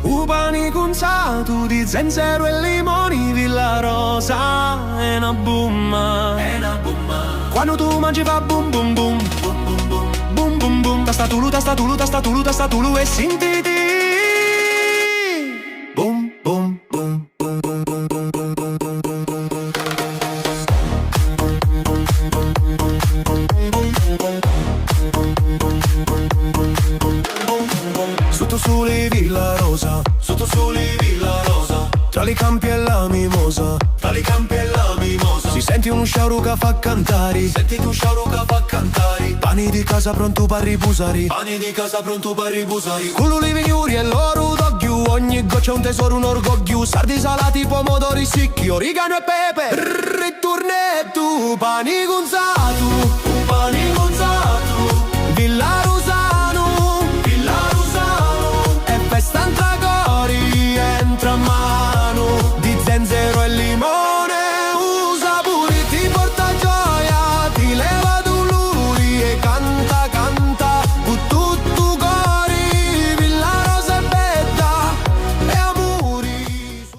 Upani cunzato di zenzero e limoni, Villa Rosa è una bomba. Quando tu mangi fa bum bum bum, bum bum bum. Tastatulu, tastatulu, tastatulu, tastatulu e sentiti. Bum bum bum bum bum bum bum bum bum bum bum bum. Sotto sole Villa Rosa, sotto sole Villa Rosa, tra le campi e la mimosa, tra le campi e la mimosa. Si senti un sciauro che fa cantare, senti tu sciauro che fa cantare. Pani di casa pronto per ripusare, pani di casa pronto per ripusare. Culo li vignuri e l'oro d'oggio, ogni goccia è un tesoro, un orgoglio. Sardi salati, pomodori secchi, origano e pepe.